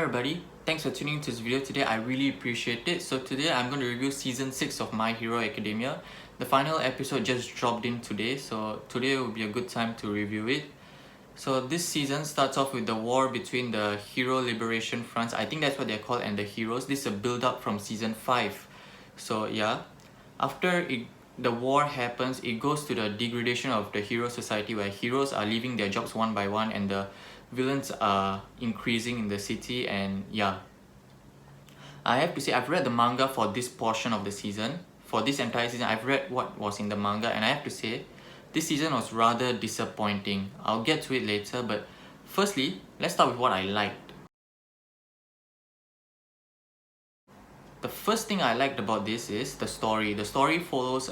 everybody, thanks for tuning into this video today. I really appreciate it. So today I'm going to review season 6 of My Hero Academia. The final episode just dropped in today, so today will be a good time to review it. So this season starts off with the war between the Hero Liberation Fronts, I think that's what they're called, and the heroes. This is a build up from season 5. So yeah, after the war happens, it goes to the degradation of the hero society, where heroes are leaving their jobs one by one and the villains are increasing in the city. And yeah, I have to say I've read the manga for this portion of the season. For this entire season, I've read what was in the manga, and I have to say this season was rather disappointing. I'll get to it later, but firstly, let's start with what I liked. The first thing I liked about this is the story. The story follows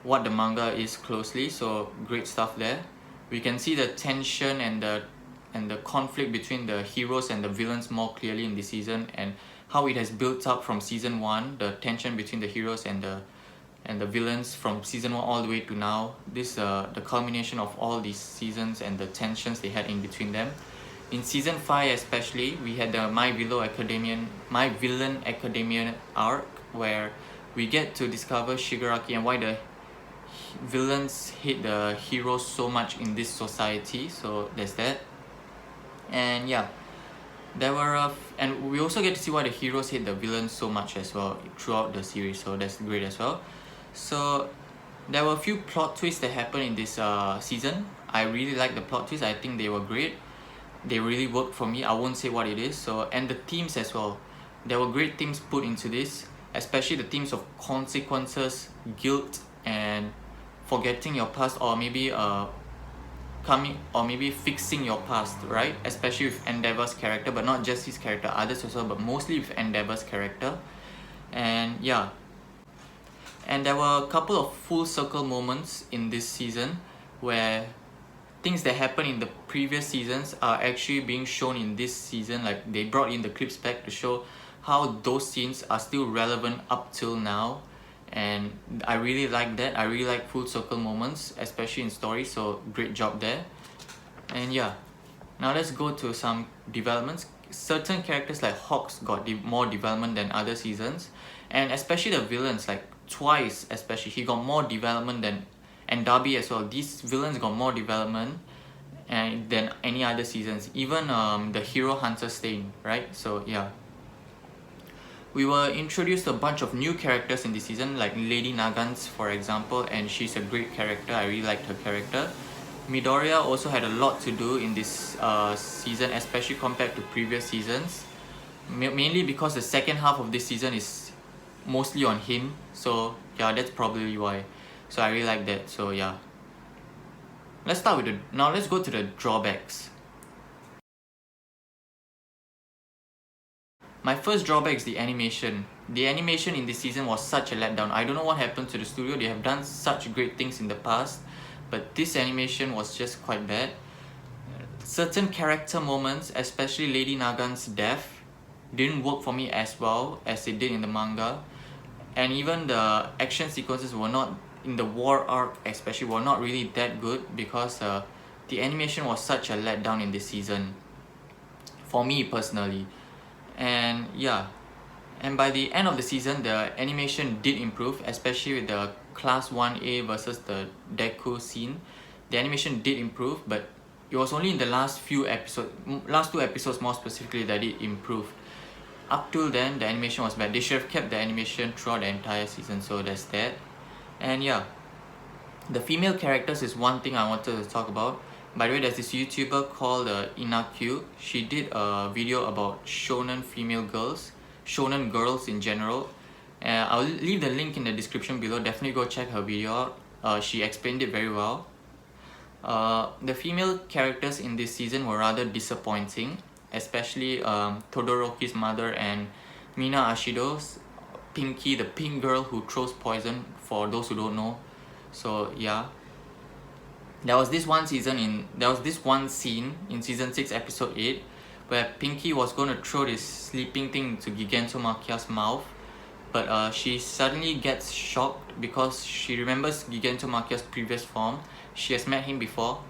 what the manga is closely, so great stuff there. We can see the tension and the conflict between the heroes and the villains more clearly in this season, and how it has built up from season 1, the tension between the heroes and the villains from season 1 all the way to now. This the culmination of all these seasons and the tensions they had in between them. In season 5 especially, we had the My Villain Academia arc, where we get to discover Shigaraki and why the villains hate the heroes so much in this society. So there's that. And yeah, and we also get to see why the heroes hate the villains so much as well throughout the series, so that's great as well. So there were a few plot twists that happened in this season. I really like the plot twists. I think they were great. They really worked for me. I won't say what it is. So, and the themes as well, there were great themes put into this, especially the themes of consequences, guilt, and forgetting your past, or maybe fixing your past, right? Especially with Endeavor's character, but not just his character, others as well, but mostly with Endeavor's character. And yeah, and there were a couple of full circle moments in this season where things that happened in the previous seasons are actually being shown in this season. Like, they brought in the clips back to show how those scenes are still relevant up till now, and I really like that. I really like full circle moments, especially in stories, so great job there. And yeah, now let's go to some developments. Certain characters like Hawks got more development than other seasons, and especially the villains, like Twice especially, he got more development and Darby as well. These villains got more development than any other seasons, even the hero Hunter Stain, right? So yeah, we were introduced to a bunch of new characters in this season, like Lady Nagans for example, and she's a great character. I really liked her character. Midoriya also had a lot to do in this season, especially compared to previous seasons, mainly because the second half of this season is mostly on him. So yeah, that's probably why. So I really like that. So yeah, let's start with now let's go to the drawbacks. My first drawback is the animation. The animation in this season was such a letdown. I don't know what happened to the studio. They have done such great things in the past, but this animation was just quite bad. Certain character moments, especially Lady Nagan's death, didn't work for me as well as it did in the manga. And even the action sequences were not, in the war arc especially, were not really that good, because the animation was such a letdown in this season for me personally. And yeah, and by the end of the season, the animation did improve, especially with the Class 1A versus the Deku scene. The animation did improve, but it was only in the last two episodes more specifically, that it improved. Up till then, the animation was bad. They should have kept the animation throughout the entire season, so that's that. And yeah, the female characters is one thing I wanted to talk about. By the way, there's this YouTuber called Inakyu. She did a video about shonen shonen girls in general. I'll leave the link in the description below. Definitely go check her video out. She explained it very well. The female characters in this season were rather disappointing, especially Todoroki's mother and Mina Ashido's Pinky, the pink girl who throws poison, for those who don't know. So yeah, there was this one scene in season 6 episode 8 where Pinky was going to throw this sleeping thing into Gigantomachia's mouth, but she suddenly gets shocked because she remembers Gigantomachia's previous form. She has met him before,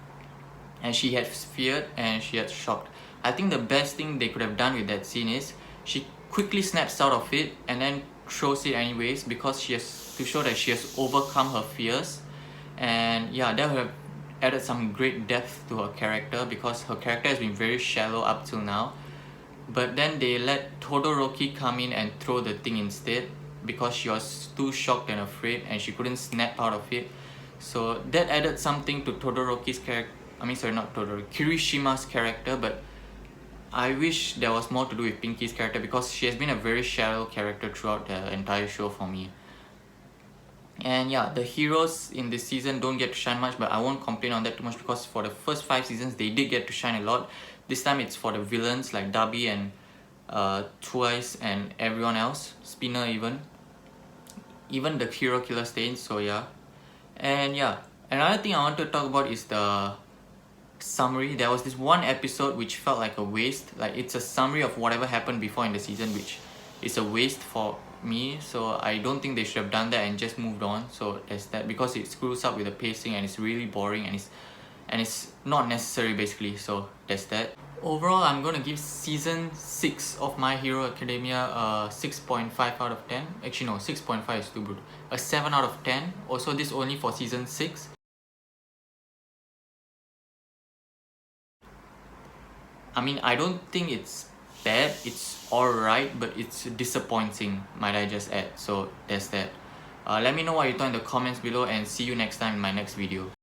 and she had feared and she had shocked. I think the best thing they could have done with that scene is she quickly snaps out of it and then throws it anyways, because she has to show that she has overcome her fears. And yeah, that would have added some great depth to her character, because her character has been very shallow up till now. But then they let Todoroki come in and throw the thing instead, because she was too shocked and afraid and she couldn't snap out of it. So that added something to Todoroki's character. Not Todoroki, Kirishima's character. But I wish there was more to do with Pinky's character, because she has been a very shallow character throughout the entire show for me. And yeah, the heroes in this season don't get to shine much, but I won't complain on that too much, because for the first 5 seasons they did get to shine a lot. This time it's for the villains like Dabi and Twice and everyone else, Spinner even the hero killer stains. So yeah. And yeah, another thing I want to talk about is the summary. There was this one episode which felt like a waste. Like, it's a summary of whatever happened before in the season, which is a waste for me. So I don't think they should have done that and just moved on. So there's that, because it screws up with the pacing and it's really boring and it's not necessary basically. So there's that. Overall, I'm gonna give season 6 of My Hero Academia a 6.5 out of 10. Actually no, 6.5 is too brutal. A 7 out of 10. Also, this only for season 6. I don't think it's bad, it's alright, but it's disappointing, might I just add. So there's that. Let me know what you thought in the comments below, and see you next time in my next video.